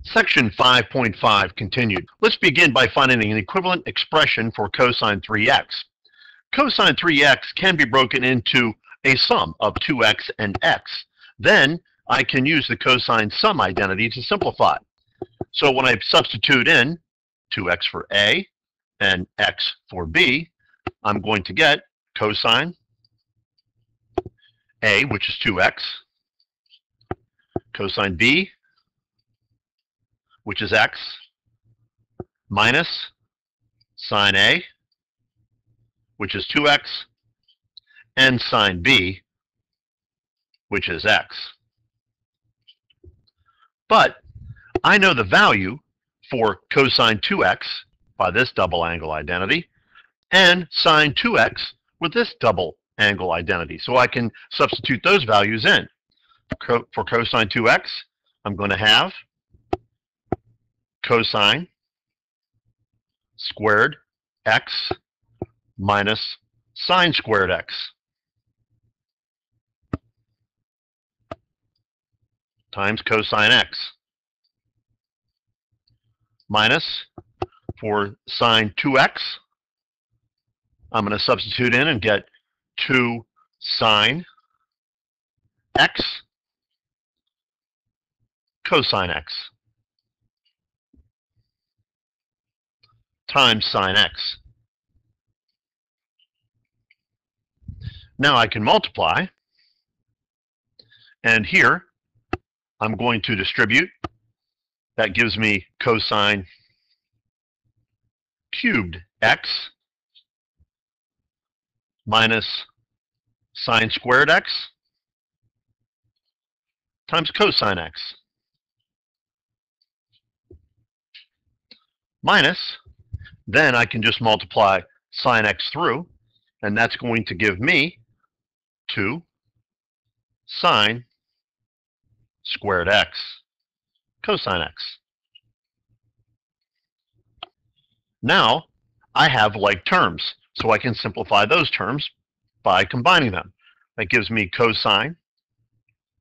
Section 5.5 continued. Let's begin by finding an equivalent expression for cosine 3x. Cosine 3x can be broken into a sum of 2x and x. Then I can use the cosine sum identity to simplify. So when I substitute in 2x for A and x for B, I'm going to get cosine A, which is 2x, cosine B, which is x, minus sine A, which is 2x, and sine B, which is x. But I know the value for cosine 2x by this double angle identity and sine 2x with this double angle identity. So I can substitute those values in. For cosine 2x, I'm going to have cosine squared x minus sine squared x times cosine x minus, for sine 2x, I'm going to substitute in and get 2 sine x cosine x times sine x. Now I can multiply, and here I'm going to distribute. That gives me cosine cubed x minus sine squared x times cosine x minus, then I can just multiply sine x through, and that's going to give me 2 sine squared x cosine x. Now I have like terms, so I can simplify those terms by combining them. That gives me cosine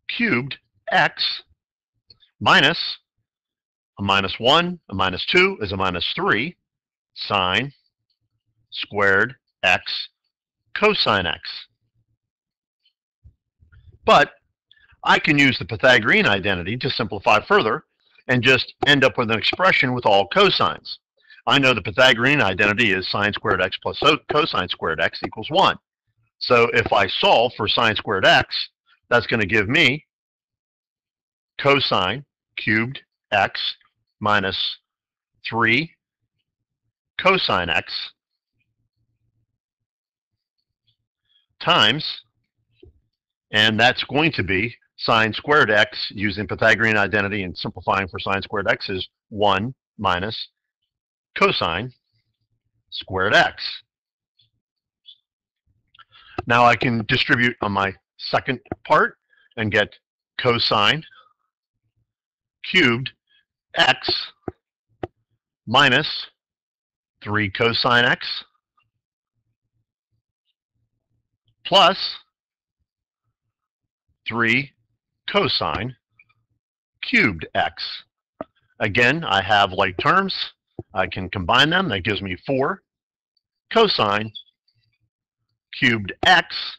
cubed x minus a minus 1, a minus 2 is a minus 3, sine squared x cosine x. But I can use the Pythagorean identity to simplify further and just end up with an expression with all cosines. I know the Pythagorean identity is sine squared x plus cosine squared x equals 1. So if I solve for sine squared x, that's going to give me cosine cubed x minus 3 cosine x times, and that's going to be sine squared x using Pythagorean identity and simplifying for sine squared x is 1 minus cosine squared x. Now I can distribute on my second part and get cosine cubed x minus 3 cosine x plus 3 cosine cubed x. Again, I have like terms. I can combine them. That gives me 4 cosine cubed x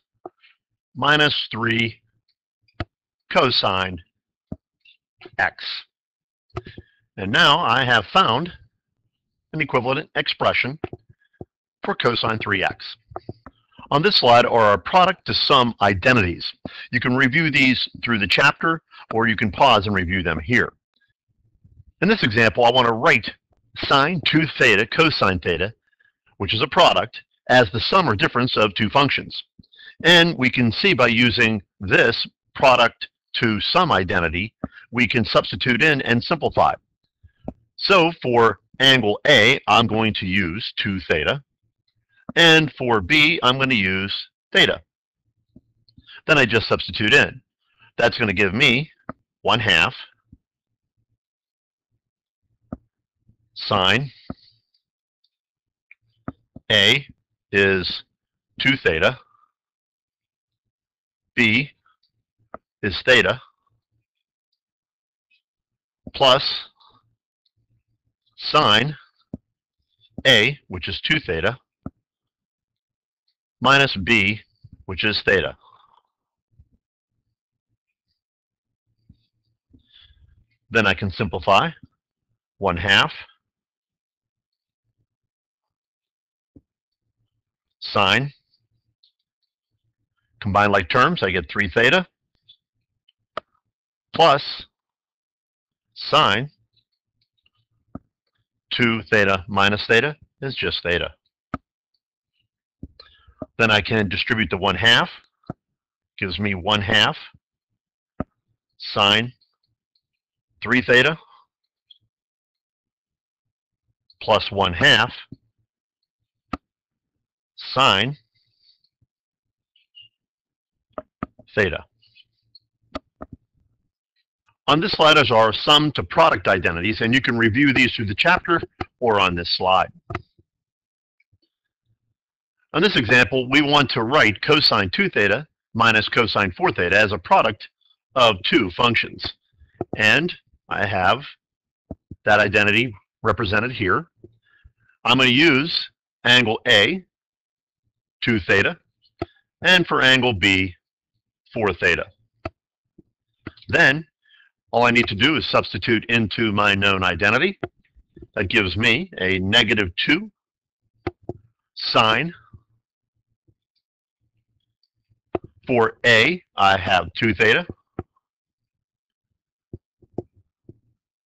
minus 3 cosine x. And now I have found an equivalent expression for cosine 3x. On this slide are our product to sum identities. You can review these through the chapter, or you can pause and review them here. In this example, I want to write sine 2 theta cosine theta, which is a product, as the sum or difference of two functions. And we can see by using this product to sum identity, we can substitute in and simplify. So for angle A, I'm going to use 2 theta. And for B, I'm going to use theta. Then I just substitute in. That's going to give me 1/2 sine A is 2 theta, B is theta, plus sine A, which is 2 theta, minus B, which is theta. Then I can simplify. 1/2 sine. Combine like terms, I get 3 theta plus sine 2 theta minus theta is just theta. Then I can distribute the 1/2. Gives me 1/2 sine 3 theta plus 1/2 sine theta. On this slide are sum to product identities, and you can review these through the chapter or on this slide. On this example, we want to write cosine 2 theta minus cosine 4 theta as a product of two functions. And I have that identity represented here. I'm going to use angle A, 2 theta, and for angle B, 4 theta. Then, all I need to do is substitute into my known identity. That gives me a -2 sine. For A, I have 2 theta,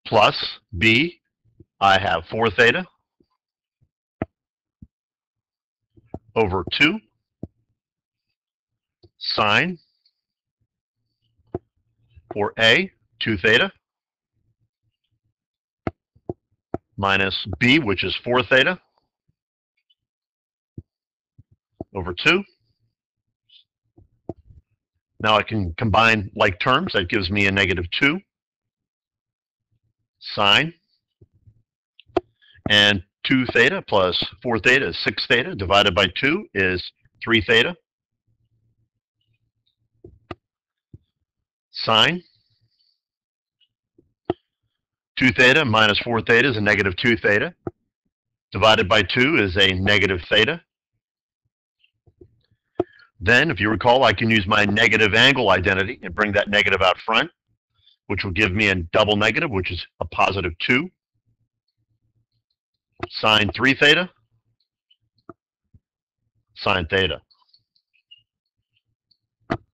plus B, I have 4 theta, over 2 sine. For A, 2 theta, minus B, which is 4 theta, over 2. Now I can combine like terms. That gives me a -2 sine. And 2 theta plus 4 theta is 6 theta. Divided by 2 is 3 theta. Sine. 2 theta minus 4 theta is a -2 theta. Divided by 2 is a negative theta. Then, if you recall, I can use my negative angle identity and bring that negative out front, which will give me a double negative, which is a +2 sine 3 theta, sine theta.